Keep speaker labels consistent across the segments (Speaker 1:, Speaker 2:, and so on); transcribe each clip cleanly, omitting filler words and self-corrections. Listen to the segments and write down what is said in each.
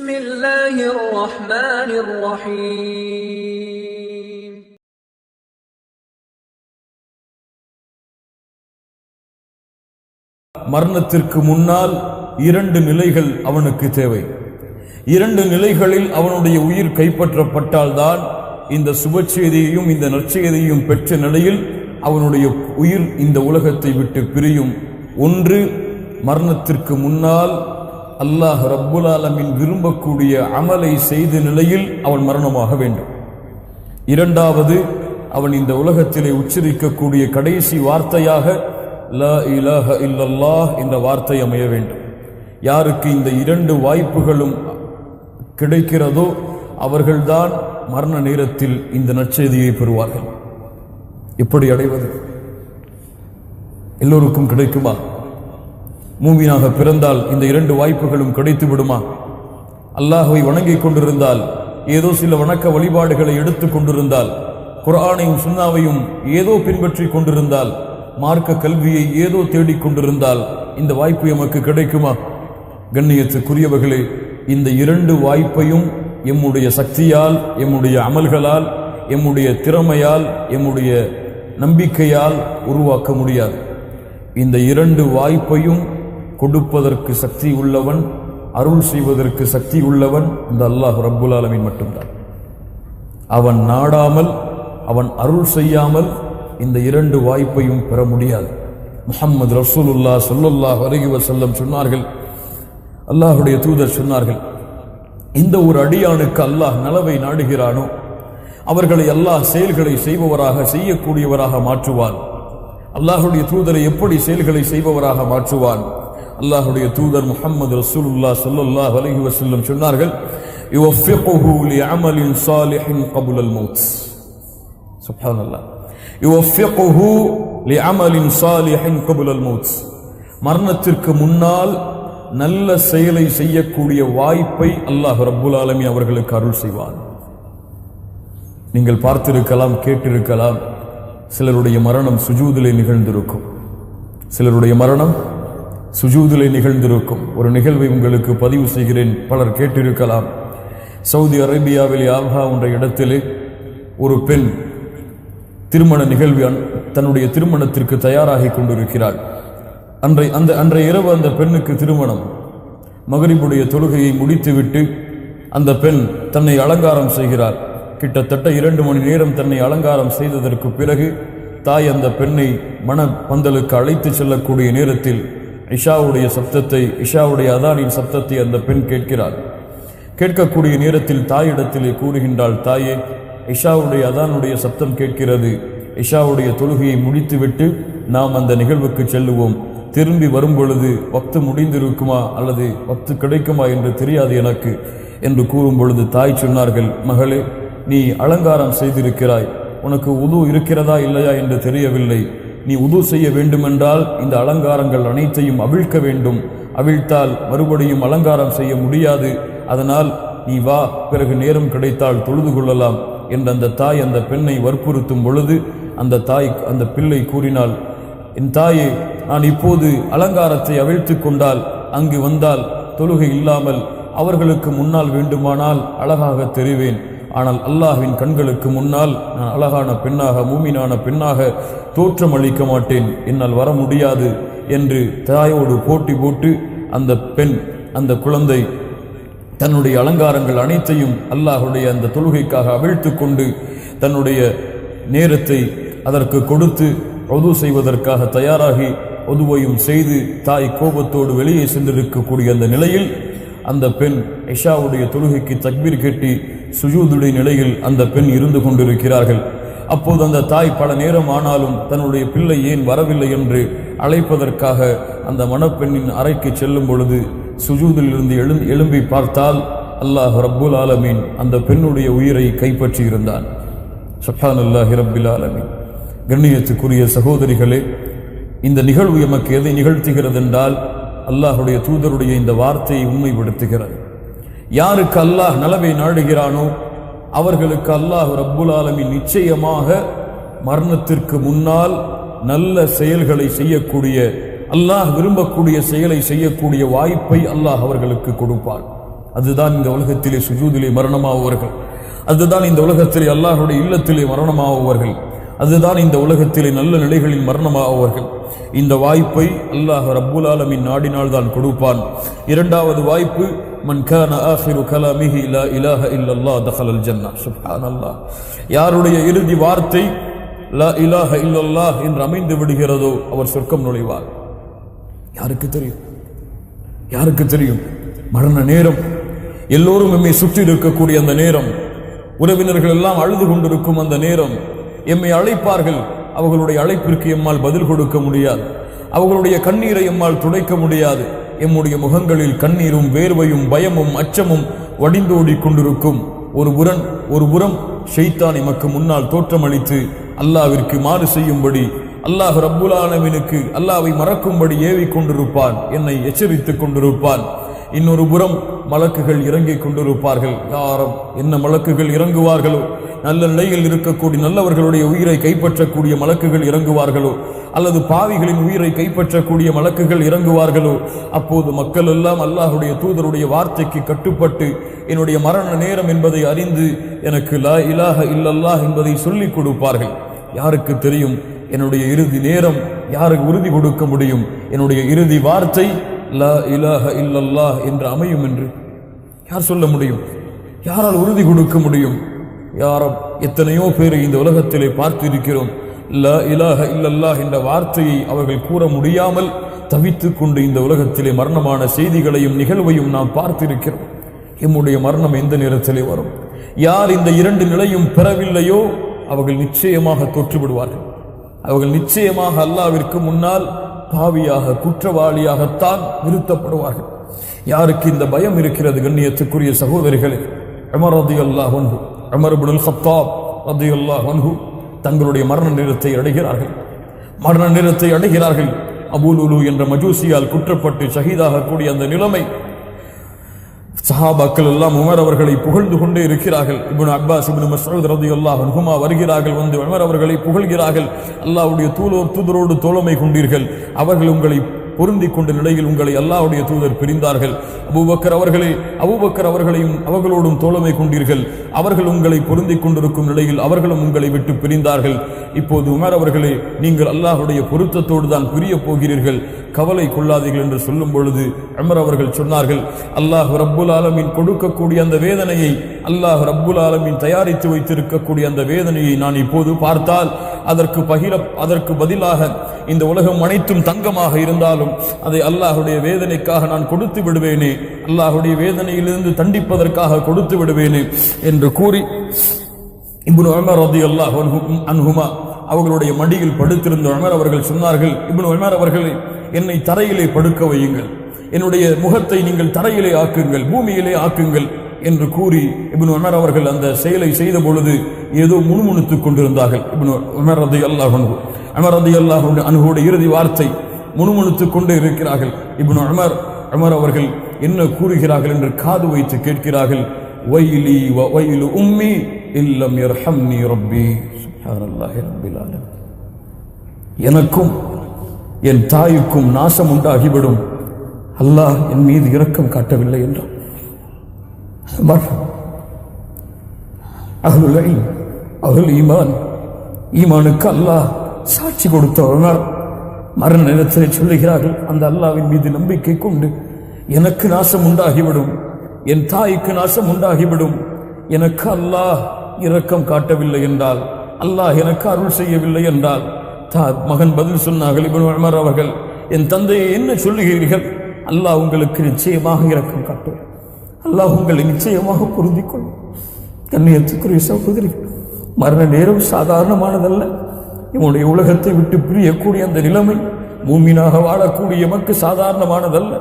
Speaker 1: بسم الله الرحمن الرحيم
Speaker 2: மரணத்திற்கு முன்னால் இரண்டு நிலைகள் அவனுக்கு தேவை. இரண்டு நிலைகளில் அவனுடைய உயிர் கைப்பற்றப்பட்டால்தான் இந்த சுபச்செய்தியையும் இந்த நற்செய்தியையும் பெற்ற நிலையில் அவனுடைய உயிர் இந்த உலகத்தை விட்டு பிரியும். ஒன்று, மரணத்திற்கு முன்னால் அல்லாஹ் ரப்புல் ஆலமீன் விரும்பக்கூடிய அமலை செய்த நிலையில் அவன் மரணமாக வேண்டும். இரண்டாவது, அவன் இந்த உலகத்திலே உச்சரிக்கக்கூடிய கடைசி வார்த்தையாக லா இலாஹ இல்லல்லாஹ் என்ற வார்த்தை அமைய வேண்டும். யாருக்கு இந்த இரண்டு வாய்ப்புகளும் கிடைக்கிறதோ அவர்கள்தான் மரண நேரத்தில் இந்த நற்செய்தியை பெறுவார்கள். எப்படி அடைவது? எல்லோருக்கும் கிடைக்குமா? மூமினாக பிறந்தால் இந்த இரண்டு வாய்ப்புகளும் கிடைத்து விடுமா? அல்லாஹ்வை வணங்கிக் கொண்டிருந்தால், ஏதோ சில வணக்க வழிபாடுகளை எடுத்துக் கொண்டிருந்தால், குர்ஆனையும் சுன்னாவையும் ஏதோ பின்பற்றி கொண்டிருந்தால், மார்க்க கல்வியை ஏதோ தேடிக்கொண்டிருந்தால் இந்த வாய்ப்பு எமக்கு கிடைக்குமா? கண்ணியத்துக்குரியவர்களே, இந்த இரண்டு வாய்ப்பையும் எம்முடைய சக்தியால், எம்முடைய அமல்களால், எம்முடைய திறமையால், எம்முடைய நம்பிக்கையால் உருவாக்க முடியாது. இந்த இரண்டு வாய்ப்பையும் கொடுப்பதற்கு சக்தி உள்ளவன், அருள் செய்வதற்கு சக்தி உள்ளவன் இந்த அல்லாஹ் ரப்புல் ஆலமீன் மட்டும்தான். அவன் நாடாமல், அவன் அருள் செய்யாமல் இந்த இரண்டு வாய்ப்பையும் பெற முடியாது. முஹம்மது ரசூலுல்லாஹ் ஸல்லல்லாஹு அலைஹி வஸல்லம் சொன்னார்கள், அல்லாஹ்வுடைய தூதர் சொன்னார்கள், இந்த ஒரு அடியானுக்கு அல்லாஹ் நலவை நாடுகிறானோ அவர்களை அல்லாஹ் செயல்களை செய்பவராக, செய்யக்கூடியவராக மாற்றுவான். அல்லாஹ்வுடைய தூதரை எப்படி செயல்களை செய்பவராக மாற்றுவான்? அல்லாஹ்வுடைய தூதர் முஹம்மது ரசூலுல்லாஹ் ஸல்லல்லாஹு அலைஹி வஸல்லம் சொன்னார்கள், யுவஃபிகுஹு லிஅமலின் ஸாலிஹின் கப்லல் மௌத். சுப்ஹானல்லாஹ். யுவஃபிகுஹு லிஅமலின் ஸாலிஹின் கப்லல் மௌத். மரணத்திற்கு முன்னால் நல்ல செயலை செய்யக்கூடிய வாய்ப்பை அல்லாஹ் ரப்புல் ஆலமீன் அவர்களுக்கு அருள் செய்வான். நீங்கள் பார்த்திருக்கலாம், கேட்டிருக்கலாம், சிலருடைய மரணம் சுஜூதிலே நிகழ்ந்திருக்கும். சிலருடைய மரணம் சுஜூதிலே நிகழ்ந்திருக்கும். ஒரு நிகழ்வை உங்களுக்கு பதிவு செய்கிறேன், பலர் கேட்டிருக்கலாம். சவுதி அரேபியாவில் ஆல்ஹா என்ற இடத்திலே ஒரு பெண் திருமண நிகழ்வு, தன்னுடைய திருமணத்திற்கு தயாராகி கொண்டிருக்கிறாள். அன்றைய இரவு அந்த பெண்ணுக்கு திருமணம். மகரிபுடைய தொழுகையை முடித்துவிட்டு அந்த பெண் தன்னை அலங்காரம் செய்கிறார். கிட்டத்தட்ட 2 மணி நேரம் தன்னை அலங்காரம் செய்ததற்கு பிறகு தாய் அந்த பெண்ணை மன பந்தலுக்கு அழைத்து செல்லக்கூடிய நேரத்தில் இஷாவுடைய சப்தத்தை, இஷாவுடைய அதானின் சப்தத்தை அந்த பெண் கேட்கிறாள். கேட்கக்கூடிய நேரத்தில் தாயிடத்திலே கூறுகின்றாள், தாயே, இஷாவுடைய அதானுடைய சப்தம் கேட்கிறது, இஷாவுடைய தொழுகையை முடித்துவிட்டு நாம் அந்த நிகழ்வுக்கு செல்லுவோம். திரும்பி வரும் பொழுது வக்து முடிந்திருக்குமா அல்லது வக்து கிடைக்குமா என்று தெரியாது எனக்கு என்று கூறும் பொழுது தாய் சொன்னார்கள், மகளே, நீ அலங்காரம் செய்திருக்கிறாய், உனக்கு உது இருக்கிறதா இல்லையா என்று தெரியவில்லை. நீ உது செய்ய வேண்டுமென்றால் இந்த அலங்காரங்கள் அனைத்தையும் அவிழ்க்க வேண்டும். அவிழ்த்தால் மறுபடியும் அலங்காரம் செய்ய முடியாது. அதனால் நீ வா, பிறகு நேரம் கிடைத்தால் தொழுது கொள்ளலாம் என்று அந்த தாய் அந்த பெண்ணை வற்புறுத்தும் பொழுது அந்த பிள்ளை கூறினாள், என் தாயே, நான் இப்போது அலங்காரத்தை அவிழ்த்து கொண்டால், அங்கு வந்தால் தொழுகை இல்லாமல் அவர்களுக்கு முன்னால் வேண்டுமானால் அழகாக தெரிவேன். ஆனால் அல்லாஹ்வின் கண்களுக்கு முன்னால் நான் அழகான பெண்ணாக, மூமினான பெண்ணாக தோற்றம் அளிக்க மாட்டேன், என்னால் வர முடியாது என்று தாயோடு போட்டி போட்டு அந்த பெண், அந்த குழந்தை தன்னுடைய அலங்காரங்கள் அனைத்தையும் அல்லாஹ்வுடைய அந்த தொழுகைக்காக அவிழ்த்து கொண்டு தன்னுடைய நேரத்தை அதற்கு கொடுத்து உது செய்வதற்காக தயாராகி உதுவையும் செய்து தாய் கோபத்தோடு வெளியே சென்றிருக்கக்கூடிய அந்த நிலையில் அந்த பெண் இஷாவுடைய தொழுகைக்கு தக்பீர் கட்டி சுஜூதுடைய நிலையில் அந்த பெண் இருந்து கொண்டிருக்கிறார்கள். அப்போது அந்த தாய் பல நேரம் ஆனாலும் தன்னுடைய பிள்ளை ஏன் வரவில்லை என்று அழைப்பதற்காக அந்த மணப்பெண்ணின் அறைக்கு செல்லும் பொழுது சுஜூதில் இருந்து எழும்பி பார்த்தால் அல்லாஹ் ரப்புல் ஆலமீன் அந்த பெண்ணுடைய உயிரை கைப்பற்றி இருந்தான். சுப்ஹானல்லாஹி ரப்பில் ஆலமீன். கண்ணியத்துக்குரிய சகோதரிகளே, இந்த நிகழ்வு எமக்கு எதை நிகழ்த்துகிறது என்றால் அல்லாஹுடைய தூதருடைய இந்த வார்த்தையை உண்மைப்படுத்துகிறது. யாருக்கு அல்லாஹ் நலவை நாடுகிறானோ அவர்களுக்கு அல்லாஹ் ரப்புல் ஆலமீன் நிச்சயமாக மரணத்திற்கு முன்னால் நல்ல செயல்களை செய்யக்கூடிய, அல்லாஹ் விரும்பக்கூடிய செயலை செய்யக்கூடிய வாய்ப்பை அல்லாஹ் அவர்களுக்கு கொடுப்பான். அதுதான் இந்த உலகத்திலே சுஜூதிலே மரணமாகுவார்கள். அதுதான் இந்த உலகத்திலே அல்லாஹ்வுடைய இல்லத்திலே மரணமாகுவார்கள். அதுதான் இந்த உலகத்திலே நல்ல நிலைகளில் மரணமாகுவார்கள். இந்த வாய்ப்பை அல்லாஹ் ரப்புல் ஆலமீன் நாடினால் தான் கொடுப்பான். இரண்டாவது வாய்ப்பு, மன் கான ஆகிரு கலாமிஹி லா இலாஹ இல்லல்லாஹ் தഖலல் ஜன்னah. சுப்ஹானல்லாஹ். யாருடைய இறுதி வார்த்தை லா இலாஹ இல்லல்லாஹ் என்று அமைந்து விடுகிறதோ அவர் சொர்க்கம் நுழைவார். யாருக்கு தெரியும்? யாருக்கு தெரியும்? மரண நேரம், எல்லோரும் எம்மை சுற்றி இருக்கக்கூடிய அந்த நேரம், உறவினர்கள் எல்லாம் அழுது கொண்டிருக்கும் அந்த நேரம், எம்மை அழைப்பார்கள். அவர்களுடைய அழைப்பிற்கு எம்மால் பதில் கொடுக்க முடியாது. அவர்களுடைய கண்ணீரை எம்மால் துடைக்க முடியாது. எம்முடைய முகங்களில் கண்ணீரும் வேர்வையும் பயமும் அச்சமும் வடிந்தோடி கொண்டிருக்கும். ஒரு புறம் ஷைத்தான் எமக்கு முன்னால் தோற்றமளித்து அல்லாஹ்விற்கு மாறு செய்யும்படி, அல்லாஹ் ரப்புல் ஆலமீனுக்கு அல்லாஹ்வை மறக்கும்படி ஏவிக் கொண்டிருப்பான், என்னை எச்சரித்துக் கொண்டிருப்பான். இன்னொரு புறம் மலக்குகள் இறங்கிக் கொண்டிருப்பார்கள். யாரும் என்ன மலக்குகள் இறங்குவார்களோ, நல்ல நிலையில் இருக்கக்கூடிய நல்லவர்களுடைய உயிரை கைப்பற்றக்கூடிய மலக்குகள் இறங்குவார்களோ, அல்லது பாவிகளின் உயிரை கைப்பற்றக்கூடிய மலக்குகள் இறங்குவார்களோ, அப்போது மக்கள் எல்லாம் அல்லாஹ்வுடைய தூதருடைய வார்த்தைக்கு கட்டுப்பட்டு என்னுடைய மரண நேரம் என்பதை அறிந்து எனக்கு லா இலாஹ இல்லல்லாஹ் என்பதை சொல்லிக் கொடுப்பார்கள். யாருக்கு தெரியும் என்னுடைய இறுதி நேரம்? யாருக்கு உறுதி கொடுக்க முடியும் என்னுடைய இறுதி வார்த்தை லா இலாஹ இல்லல்லாஹ் என்று அமையும் என்று? யார் சொல்ல முடியும்? யாரால் உறுதி கொடுக்க முடியும்? யாரும் எத்தனையோ பேரை இந்த உலகத்திலே பார்த்து இருக்கிறோம். லா இலாஹ இல்லல்லாஹ் என்ற வார்த்தையை அவர்கள் கூற முடியாமல் தவித்துக் கொண்டு இந்த உலகத்திலே மரணமான செய்திகளையும் நிகழ்வையும் நாம் பார்த்திருக்கிறோம். எம்முடைய மரணம் எந்த நேரத்திலே வரும்? யார் இந்த இரண்டு நிலையும் பெறவில்லையோ அவர்கள் நிச்சயமாக தோற்றுவிடுவார்கள். அவர்கள் நிச்சயமாக அல்லாஹ்விற்கு முன்னால் பாவியாக குற்றவாளியாகத்தான் நிறுத்தப்படுவார்கள். யாருக்கு இந்த பயம் இருக்கிறது? கண்ணியத்துக்குரிய சகோதரிகளே, உமர் ரலியல்லாஹு அன்ஹு, உமர் இப்னுல் கத்தாப் ரலியல்லாஹு அன்ஹு தங்களுடைய மரண நேரத்தை அடைகிறார்கள். அபூ லுலு என்ற மஜூசியால் குற்றப்பட்டு ஷஹீதாக கூடிய அந்த நிலைமை. சஹாபாக்கள் எல்லாம் உமர் அவர்களை புகழ்ந்து கொண்டே இருக்கிறார்கள். இப்னு அப்பாஸ், இப்னு மஸ்ஊத் ரலியல்லாஹு அன்ஹுமா வருகிறார்கள். வந்து உமர் அவர்களை புகழ்கிறார்கள். அல்லாஹ்வுடைய தூதரோடு தோழமை கொண்டீர்கள். அவர்கள் உங்களை பொருந்திக் கொண்ட நிலையில் உங்களை அல்லாஹ்வுடைய தூதர் பிரிந்தார்கள். அபூபக்கர் அவர்களையும் அவர்களோடும் தோழமை கொண்டீர்கள். அவர்கள் உங்களை பொருந்திக் கொண்டிருக்கும் நிலையில் அவர்களும் உங்களை விட்டு பிரிந்தார்கள். இப்போது உமர் அவர்களே, நீங்கள் அல்லாஹ்வுடைய பொருத்தத்தோடு தான் பிரிய போகிறீர்கள், கவலை கொள்ளாதீர்கள் என்று சொல்லும் பொழுது உமர் அவர்கள் சொன்னார்கள், அல்லாஹ் ரப்புல் ஆலமீன் கொடுக்கக்கூடிய அந்த வேதனையை, அல்லாஹ் ரப்புல் ஆலமீன் தயாரித்து வைத்திருக்கக்கூடிய அந்த வேதனையை நான் இப்போது பார்த்தால் அதற்கு பதிலாக இந்த உலகம் அனைத்தும் தங்கமாக இருந்தாலும் அதை அல்லாஹ்வுடைய வேதனைக்காக நான் கொடுத்து விடுவேனே, அல்லாஹ்வுடைய வேதனையிலிருந்து தண்டிப்பதற்காக கொடுத்து விடுவேனே என்று கூறி இப்னு உமர் ரலியல்லாஹு அன்ஹுமா அவர்களுடைய மடியில் படுத்திருந்த உமர் அவர்கள் சொன்னார்கள், இப்னு உமர் அவர்களே, என்னை தரையிலே படுக்க வையுங்கள், என்னுடைய முகத்தை நீங்கள் தரையிலே ஆக்குங்கள், பூமியிலே ஆக்குங்கள் என்று கூறி இப்னு உமர் அவர்கள் அந்த செயலை செய்த பொழுது ஏதோ முணுமுணுத்துக் கொண்டிருந்தார்கள். இப்னு உமர் ரலியல்லாஹு அன்ஹுவுடைய இறுதி வார்த்தை முணுமுணுத்துக் கொண்டே இருக்கிறார்கள். இப்னு உமர் அவர்கள் என்ன கூறுகிறார்கள் என்று காது வைத்து கேட்கிறார்கள். வைலி வ வைலு உம்மி இல்லம் யர்ஹம்னி ரப்பி. சுப்ஹானல்லாஹி ரப்பில் ஆலமீன். எனக்கும் என் தாய்க்கும் நாசம் உண்டாகிவிடும், அல்லாஹ் என் மீது இரக்கம் காட்டவில்லை என்றார். அஹ்லுல் ஈமானுக்கு அல்லாஹ் சாட்சி கொடுத்தவர் மரண நேரத்தில் சொல்லுகிறார்கள், அந்த அல்லாஹ்வின் மீது நம்பிக்கை கொண்டு எனக்கு நாசம் உண்டாகிவிடும், என் தாய்க்கு நாசம் உண்டாகிவிடும், எனக்கு அல்லாஹ் இரக்கம் காட்டவில்லை என்றால், அல்லாஹ் எனக்கு அருள் செய்யவில்லை என்றால், மகன் பதில் சொன்னார்கள், இப்னு உமர் அவர்கள், என் தந்தையை என்ன சொல்லுகிறீர்கள்? அல்லாஹ் உங்களுக்கு நிச்சயமாக இரக்கம் காட்டுவார், அல்லாஹ் உங்களை நிச்சயமாக பொருந்திக் கொள்ளும். கண்ணியத்துக்குரிய சகோதரிகள், மரண நேரம் சாதாரணமானதல்ல. இவனுடைய உலகத்தை விட்டு பிரியக்கூடிய அந்த நிலைமை மூமினாக வாழக்கூடிய எமக்கு சாதாரணமானதல்ல.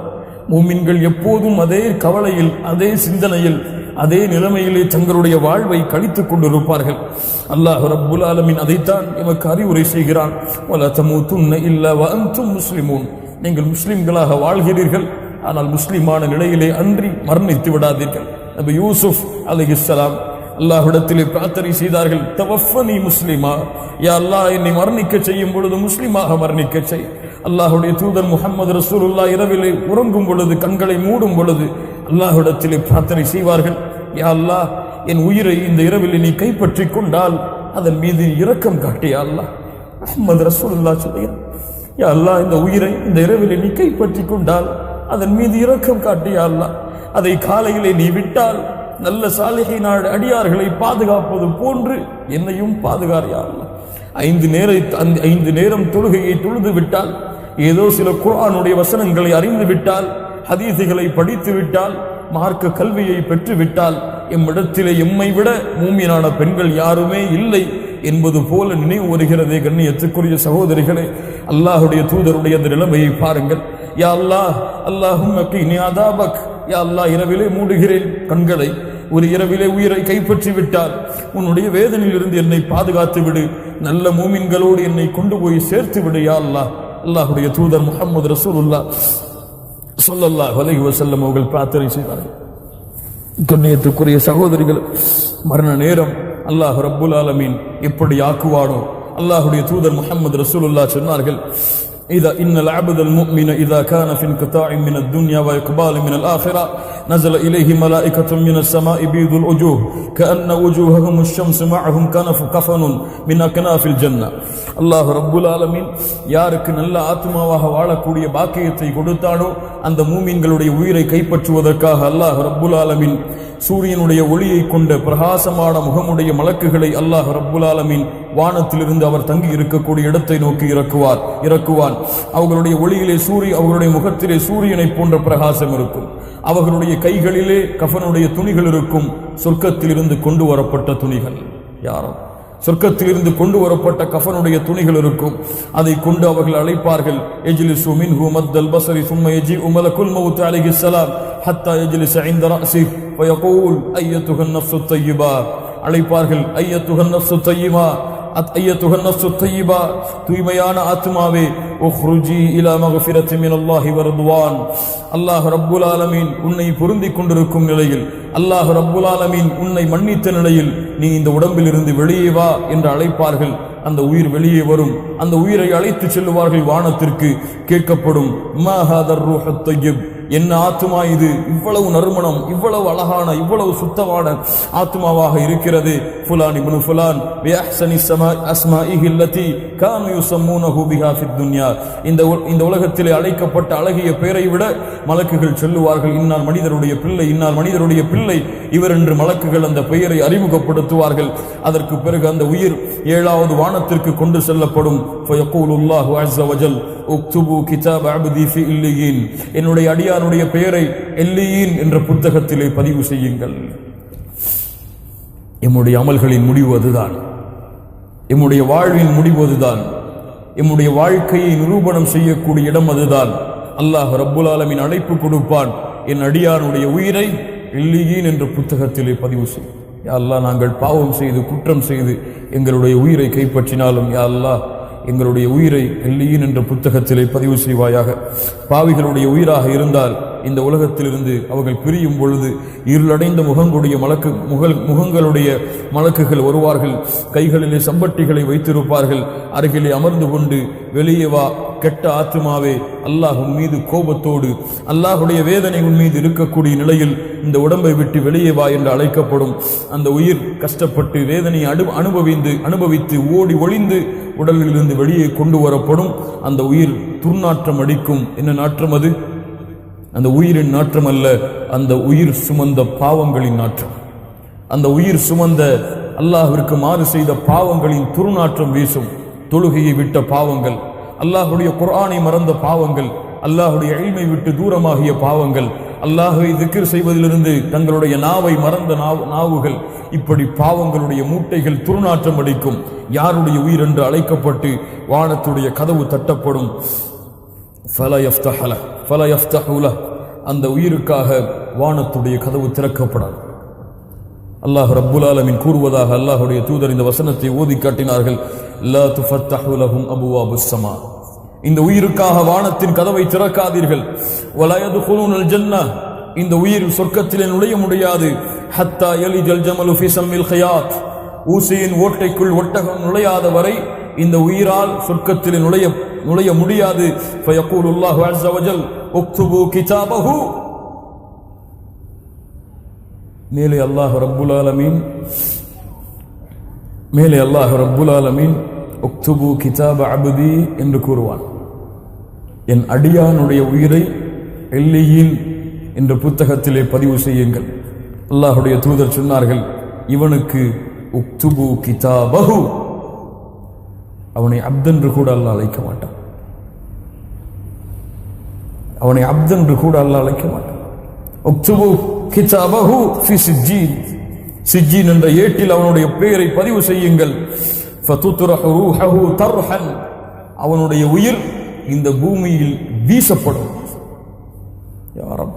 Speaker 2: மூமின்கள் எப்போதும் அதே கவலையில், அதே சிந்தனையில், அதே நிலைமையிலே தங்களுடைய வாழ்வை கழித்துக் கொண்டிருப்பார்கள். அல்லாஹ் ரப்புல் ஆலமீன் அதைத்தான் எமக்கு அறிவுரை செய்கிறான். வலா தமூதுன்ன இல்லா வ அன்தும் முஸ்லிமூன். நீங்கள் முஸ்லிம்களாக வாழ்கிறீர்கள், ஆனால் முஸ்லிமான நிலையிலே அன்றி மரணித்து விடாதீர்கள். நபி யூசுப் அலைஹிஸ்ஸலாம் அல்லாஹ்விடத்திலே பிரார்த்தனை செய்தார்கள், தவஃபனி முஸ்லிமா, யா அல்லாஹ் என்னை மரணிக்க செய்யும் பொழுது முஸ்லிமாக மரணிக்க செய். அல்லாஹ்வுடைய தூதர் முஹம்மது ரசூலுல்லாஹ் இரவிலே உறங்கும் பொழுது, கண்களை மூடும் பொழுது அல்லாஹ்விடத்திலே பிரார்த்தனை செய்வார்கள், யா அல்லாஹ், என் உயிரை இந்த இரவில் நீ கைப்பற்றி கொண்டால் அதன் மீது இரக்கம் காட்டியா அல்லாஹ். முஹம்மது ரசூலுல்லாஹ் சொல்லுகிறார், யா அல்லாஹ், இந்த உயிரை இந்த இரவில் நீ கைப்பற்றி கொண்டால் அதன் மீது இரக்கம் காட்டியா அல்லாஹ். அதை காலையிலே நீ விட்டால் நல்ல சாலிஹீன் அடியார்களை பாதுகாப்பது போன்று என்னையும் பாதுகாரியா அல்லாஹ். 5 நேரம் தொழுகையை தொழுது விட்டால், ஏதோ சில குர்ஆனுடைய வசனங்களை அறிந்து விட்டால், ஹதீஸுகளை படித்து விட்டால், மார்க்க கல்வியை பெற்று விட்டால், எம்மிடத்திலே எம்மை விட மூமினான பெண்கள் யாருமே இல்லை என்பது போல நினைவு வருகிறதே. கண்ணியத்துக்குரிய சகோதரிகளே, அல்லாஹுடைய தூதருடைய அந்த நிலைமையை பாருங்கள். யா அல்லாஹ், அல்லாஹும்ம கினி அதாபக், யா அல்லாஹ், இரவிலே மூடுகிறேன் கண்களை, ஒரு இரவிலே உயிரை கைப்பற்றி விட்டால் உன்னுடைய வேதனையிலிருந்து என்னை பாதுகாத்து விடு, நல்ல மூமின்களோடு என்னை கொண்டு போய் சேர்த்து விடு யா அல்லாஹ். அல்லாஹுடைய தூதர் முஹம்மது ரசூலுல்லாஹ் ஸல்லல்லாஹு அலைஹி வஸல்லம் அவர்கள் பிரார்த்தனை செய்தார்கள். கண்ணியத்துக்குரிய சகோதரிகள், மரண நேரம் அல்லாஹ் ரப்புல் ஆலமீன் எப்படி ஆக்குவானோ, அல்லாஹுடைய தூதர் முஹம்மது ரசூலுல்லாஹ் சொன்னார்கள், إذا إن العبد المؤمن إذا كان في انقطاع من الدنيا وإقبال من الآخرة نزل إليه ملائكة من السماء بيض الوجوه كأن وجوههم الشمس معهم كفن من أكناف الجنة. الله رب العالمين யாருக்கு நல்ல ஆத்மாவாக வாழக்கூடிய பாக்கியத்தை கொடுத்தானோ அந்த மூமின்களுடைய உயிரை கைப்பற்றுவதற்காக அல்லாஹ் ரப்புல் ஆலமீன் சூரியனுடைய ஒளியை கொண்ட பிரகாசமான முகமுடைய மலக்குகளை அல்லாஹ் ரப்புல் ஆலமீன் வானத்திலிருந்து அவர் தங்கி இருக்கக்கூடிய இடத்தை நோக்கி இறக்குவான். அவர்களுடைய ஒளியிலே அவர்களுடைய முகத்திலே சூரியனை போன்ற பிரகாசம் இருக்கும். அவர்களுடைய கைகளிலே கஃபனுடைய துணிகள் இருக்கும். சொர்க்கத்திலிருந்து கொண்டு வரப்பட்ட துணிகள், யாரோ சொர்க்கத்திலிருந்து கொண்டு வரப்பட்ட கஃபனுடைய துணிகள் இருக்கும். அதை கொண்டு அவர்கள் அழைப்பார்கள், எஜ்லிசு மின்ஹு மத்தல் பஸரி ثم يجيء ملك الموت عليه السلام حتى يجلس عند رأسه فيقول أيتها النفس الطيبة. அழைப்பார்கள், ஐயத்துஹ நஃப்ஸு தய்யிபா, ஐயத்துஹ நஃப்ஸு தய்யிபா, தூய்மையான ஆத்மாவே, உக்ருஜி இலா மக்ஃபிரத்தி மினல்லாஹி வ ரிضவான். அல்லாஹ் ரப்புல் ஆலமீன் உன்னை பொருந்திக் கொண்டிருக்கும் நிலையில், அல்லாஹ் ரப்புல் ஆலமீன் உன்னை மன்னித்த நிலையில் நீ இந்த உடம்பிலிருந்து வெளியே வா என்று அழைப்பார்கள். அந்த உயிர் வெளியே வரும். அந்த உயிரை அழைத்து செல்லுவார்கள் வானத்திற்கு. கேட்கப்படும், மா ஹாதர் ரூஹுத் தய்யிப், என்ன ஆத்மா இது, இவ்வளவு நறுமணம், இவ்வளவு அழகான, இவ்வளவு சுத்தமான ஆத்மாவாக இருக்கிறது. ஃபுலான் இப்னு ஃபுலான் பி அஹ்ஸனி அஸ்மாஇஹி அல்லதி கானு யுஸம்மூனஹு பிஹா ஃபித் துன்யா. இந்த உலகத்திலே அழைக்கப்பட்ட அழகிய பெயரை விட மலக்குகள் சொல்லுவார்கள், இன்னார் மனிதருடைய பிள்ளை, இன்னார் மனிதருடைய பிள்ளை இவர் என்று மலக்குகள் அந்த பெயரை அறிமுகப்படுத்துவார்கள். அதற்கு பிறகு அந்த உயிர் 7வது வானத்திற்கு கொண்டு செல்லப்படும். ஃபயகூலுல்லாஹு அஸ்ஸ வஜல் உக்துபு கிதாப அப்தி ஃபி இல்லியீன், என்னுடைய அடியானுடைய பெயரை எல்லியீன் என்ற புத்தகத்திலே பதிவு செய்யுங்கள். எம்முடைய அமல்களின் முடிவு அதுதான், எம்முடைய வாழ்வின் முடிவு அதுதான், எம்முடைய வாழ்க்கையை நிரூபணம் செய்யக்கூடிய இடம் அதுதான். அல்லாஹ் ரப்புல் ஆலமீன் அழைப்பு கொடுப்பான், என் அடியானுடைய உயிரை எல்லியீன் என்ற புத்தகத்திலே பதிவு செய். யா அல்லாஹ், நாங்கள் பாவம் செய்து குற்றம் செய்து எங்களுடைய உயிரை கைப்பற்றினாலும் யா அல்லாஹ் எங்களுடைய உயிரை எல்லியீன் என்ற புத்தகத்திலே பதிவு செய்வாயாக. பாவிகளுடைய உயிராக இருந்தால் இந்த உலகத்திலிருந்து அவர்கள் பிரியும் பொழுது இருளடைந்த முகங்களுடைய மலக்குகள் வருவார்கள். கைகளிலே சம்பட்டிகளை வைத்திருப்பார்கள். அருகிலே அமர்ந்து கொண்டு, வெளியே வா கெட்ட ஆத்மாவே, அல்லாஹ் உன் மீது கோபத்தோடு, அல்லாஹுடைய வேதனை உன் மீது இருக்கக்கூடிய நிலையில் இந்த உடம்பை விட்டு வெளியே வா என்று அழைக்கப்படும். அந்த உயிர் கஷ்டப்பட்டு வேதனை அனுபவித்து ஓடி ஒளிந்து உடலிலிருந்து வெளியே கொண்டு வரப்படும். அந்த உயிர் துர்நாற்றம் அடிக்கும். என்ன நாற்றம் அது? அந்த உயிரின் நாற்றம் அல்ல, அந்த உயிர் சுமந்த பாவங்களின் நாற்றம். அந்த உயிர் சுமந்த அல்லாஹ்விற்கு மாறு செய்த பாவங்களின் துர்நாற்றம் வீசும். தொழுகையை விட்ட பாவங்கள், அல்லாஹுடைய குர்ஆனை மறந்த பாவங்கள், அல்லாஹுடைய இல்மை விட்டு தூரமாகிய பாவங்கள், அல்லாஹ்வை திக்ர் செய்வதிலிருந்து தங்களுடைய நாவை மறந்த நாவுகள், இப்படி பாவங்களுடைய மூட்டைகள் துர்நாற்றம் அடிக்கும். யாருடைய உயிர் என்று அழைக்கப்பட்டு வானத்துடைய கதவு தட்டப்படும். அந்த உயிருக்காக வானத்துடைய கதவு திறக்கப்படாது. அல்லாஹ் ரப்புல் ஆலமீன் கூறுவதாக அல்லாஹுடைய தூதர் இந்த வசனத்தை ஓதி காட்டினார்கள். லா துஃபத்தஹு லஹும் அபுவாபுஸ் ஸமா, இந்த உயிருக்காக வானத்தின் கதவை திறக்காதீர்கள். வலா யதுகுலூனல் ஜன்னah, இந்த உயிர் சொர்க்கத்திலே நுழைய முடியாது. ஹத்தா யலிஜல் ஜமலு ஃபீ ஸம்மில் ஹியாத், ஊசியின் ஓட்டைக்குள் ஒட்டகம் நுழையாத வரை இந்த உயிரால் சொர்க்கத்திலே நுழைய முடியாது. ஃபயகூலுல்லாஹு அஸ்ஸ வஜல் உக்துபு கிதாபஹு, மேலே அல்லாஹ் ரப்புல் ஆலமீன் உக்துபு கிதாப அப்தி என்று கூறுவான். என் அடியானுடைய உயிரை எல்லியின் என்ற புத்தகத்திலே பதிவு செய்யுங்கள். அல்லாஹுடைய தூதர் சொன்னார்கள், இவனுக்கு உக்துபு கிதாபஹு, அவனை அப்தென்று கூட அல்லாஹ் அழைக்க மாட்டான். அவனை அப்தென்று கூட அல்லாஹ் அழைக்க மாட்டான். உக்துபு கிதாபஹு ஃபி சிஜ்ஜீன், சிஜ்ஜீன் என்ற ஏட்டில் அவனுடைய பெயரை பதிவு செய்யுங்கள். ஃபதுத்ரஹு ரூஹஹு தர்ஹன், அவனுடைய உயிர் இந்த பூமியில் வீசப்படும். யா ரப்,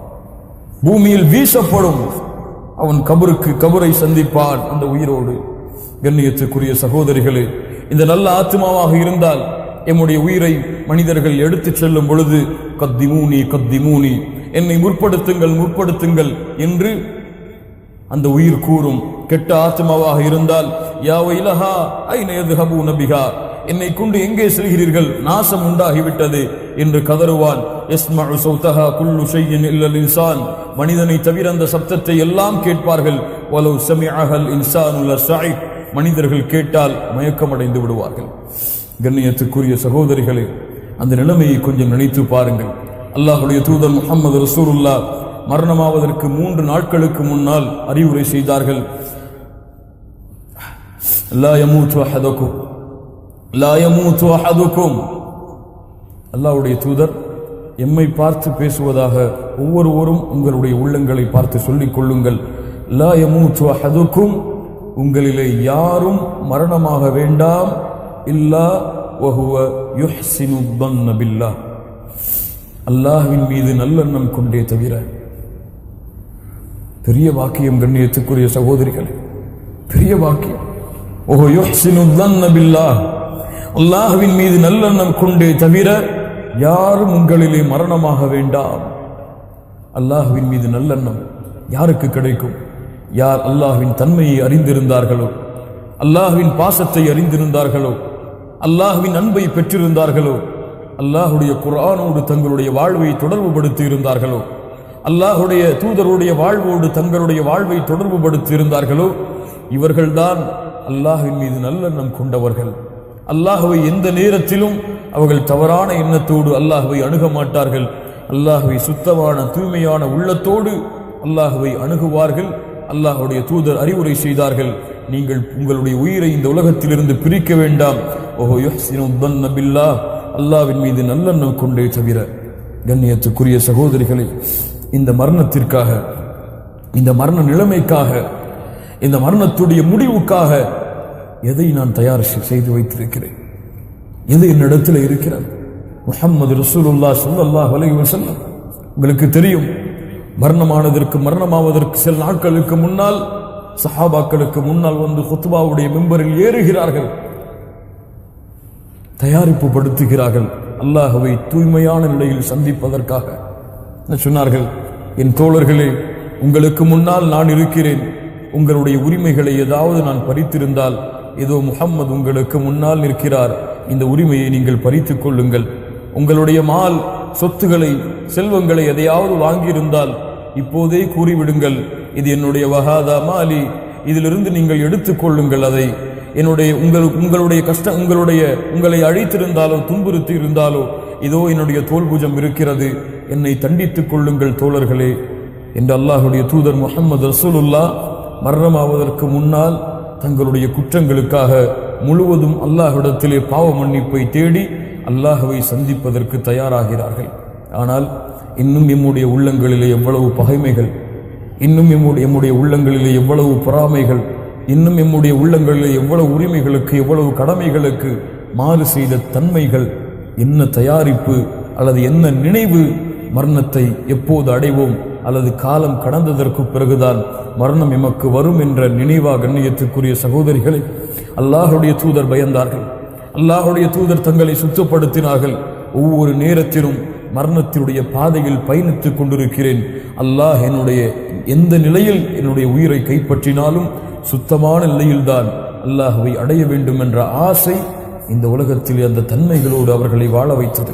Speaker 2: பூமியில் வீசப்படும். அவன் கபரை சந்திப்பான் அந்த உயிரோடு. கண்ணியத்துக்குரிய சகோதரிகளே, இந்த நல்ல ஆத்மாவாக இருந்தால் எம்முடைய உயிரை மனிதர்கள் எடுத்துச் செல்லும் பொழுது கத்திமூனி கத்திமூனி, என்னை முற்படுத்துங்கள் என்று அந்த உயிர் கூறும். கெட்ட ஆத்மாவாக இருந்தால் யா வைலஹா ஐன யذهبون பிஹா, என்னை கொண்டு எங்கே செல்கிறீர்கள், நாசம் உண்டாகிவிட்டது என்று கதறுவான். யஸ்மஉ ஸௌதஹா குல்லு ஷைஇன் இல்லல் இன்சான், மனிதனை தவிர அந்த சப்தத்தை எல்லாம் கேட்பார்கள். வலவ் ஸமிஅஹல் இன்சானு லஸஇக், மனிதர்கள் கேட்டால் மயக்கமடைந்து விடுவார்கள். கண்ணியத்துக்குரிய சகோதரிகளே, அந்த நிலைமையை கொஞ்சம் நினைத்து பாருங்கள். அல்லாஹ்வுடைய தூதர் முஹம்மது ரசூலுல்லாஹ் மரணமாவதற்கு 3 நாட்களுக்கு முன்னால் அறிவுரை செய்தார்கள். லா யமூது அஹதுக்கும், லா யமூது அஹதுக்கும். அல்லாஹ்வுடைய தூதர் எம்மை பார்த்து பேசுவதாக ஒவ்வொருவரும் உங்களுடைய உள்ளங்களை பார்த்து சொல்லிக் கொள்ளுங்கள். லா யமூது அஹதுக்கும், உங்களிலே யாரும் மரணமாக வேண்டாம். இல்லா வஹுவ யுஹ்சினு ظن பில்லாஹ், அல்லாஹ்வின் மீது நல்லெண்ணம் கொண்டே தவிர. பெரிய வாக்கியம் கண்ணியத்துக்குரிய சகோதரிகளே, பெரிய வாக்கியம். வஹுவ யுஹ்சினு ظن பில்லாஹ், அல்லாஹ்வின் மீது நல்லெண்ணம் கொண்டே தவிர யாரும் உங்களிலே மரணமாக வேண்டாம். அல்லாஹ்வின் மீது நல்லெண்ணம் யாருக்கு கிடைக்கும்? யார் அல்லாஹ்வின் தன்மையை அறிந்திருந்தார்களோ, அல்லாஹ்வின் பாசத்தை அறிந்திருந்தார்களோ, அல்லாஹ்வின் அன்பை பெற்றிருந்தார்களோ, அல்லாஹுடைய குர்ஆனோடு தங்களுடைய வாழ்வை தொடர்பு படுத்தி இருந்தார்களோ, அல்லாஹுடைய தூதருடைய வாழ்வோடு தங்களுடைய வாழ்வை தொடர்பு படுத்தி இருந்தார்களோ, இவர்கள்தான் அல்லாஹ்வின் மீது நல்லெண்ணம் கொண்டவர்கள். அல்லாஹ்வை எந்த நேரத்திலும் அவர்கள் தவறான எண்ணத்தோடு அல்லாஹ்வை அணுக மாட்டார்கள். அல்லாஹ்வை சுத்தமான தூய்மையான உள்ளத்தோடு அல்லாஹ்வை அணுகுவார்கள். அல்லாஹ்வுடைய தூதர் அறிவுரை செய்தார்கள், நீங்கள் உங்களுடைய உயிரை இந்த உலகத்திலிருந்து பிரிக்க வேண்டாம். ஓஹோ யுஹ்சினு ظن பில்லாஹ், அல்லாஹ்வின் மீது நல்லெண்ணம் கொண்டே தவிர. கண்ணியத்துக்குரிய சகோதரிகளே, இந்த மரணத்திற்காக, இந்த மரண நிலைமைக்காக, இந்த மரணத்துடைய முடிவுக்காக எதை நான் தயார் செய்து வைத்திருக்கிறேன்? எது என்னிடத்தில் இருக்கிறது? முஹம்மது ரசூலுல்லாஹ் ஸல்லல்லாஹு அலைஹி வஸல்லம். உங்களுக்கு தெரியும், மரணமாவதற்கு சில நாட்களுக்கு முன்னால் சஹாபாக்களுக்கு முன்னால் வந்து குத்பாவுடைய மிம்பரில் ஏறுகிறார்கள், தயாரிப்பு படுத்துகிறார்கள் அல்லாஹ்வை தூய்மையான நிலையில் சந்திப்பதற்காக. சொன்னார்கள், என் தோழர்களே, உங்களுக்கு முன்னால் நான் இருக்கிறேன். உங்களுடைய உரிமைகளை ஏதாவது நான் பறித்திருந்தால், ஏதோ முஹம்மது உங்களுக்கு முன்னால் நிற்கிறார், இந்த உரிமையை நீங்கள் பறித்துக் கொள்ளுங்கள். உங்களுடைய மால் சொத்துக்களை செல்வங்களை எதையாவது வாங்கியிருந்தால் இப்போதே கூறிவிடுங்கள், இது என்னுடைய வஹாதா மாலி, இதிலிருந்து நீங்கள் எடுத்துக்கொள்ளுங்கள். அதை உங்களுடைய கஷ்டம், உங்களை அழைத்திருந்தாலோ துன்புறுத்தி இருந்தாலோ, இதோ என்னுடைய தோல்புஜம் இருக்கிறது, என்னை தண்டித்துக் கொள்ளுங்கள் தோழர்களே என்று அல்லாஹுடைய தூதர் முஹம்மது ரசூலுல்லாஹ் மரணமாவதற்கு முன்னால் தங்களுடைய குற்றங்களுக்காக முழுவதும் அல்லாஹ்விடத்திலே பாவ மன்னிப்பை தேடி அல்லாஹ்வை சந்திப்பதற்கு தயாராகிறார்கள். ஆனால் இன்னும் எம்முடைய உள்ளங்களிலே எவ்வளவு பகைமைகள், இன்னும் எம்முடைய உள்ளங்களிலே எவ்வளவு பொறாமைகள், இன்னும் எம்முடைய உள்ளங்களிலே எவ்வளவு உரிமைகளுக்கு, எவ்வளவு கடமைகளுக்கு மாறு செய்த தன்மைகள், என்ன தயாரிப்பு அல்லது என்ன நினைவு, மரணத்தை எப்போது அடைவோம் அல்லது காலம் கடந்ததற்கு பிறகுதான் மரணம் எமக்கு வரும் என்ற நினைவா கண்ணியத்துக்குரிய சகோதரிகளை அல்லாஹுடைய தூதர் பயந்தார்கள். அல்லாஹுடைய தூதர் தங்களை சுத்தப்படுத்தினார்கள். ஒவ்வொரு நேரத்திலும் மரணத்தினுடைய பாதையில் பயணித்துக் கொண்டிருக்கிறேன். அல்லாஹ் என்னுடைய எந்த நிலையில் என்னுடைய உயிரை கைப்பற்றினாலும் சுத்தமான நிலையில்தான் அல்லாஹ்வை அடைய வேண்டும் என்ற ஆசை இந்த உலகத்தில் அந்த தன்மைகளோடு அவர்களை வாழ வைத்தது.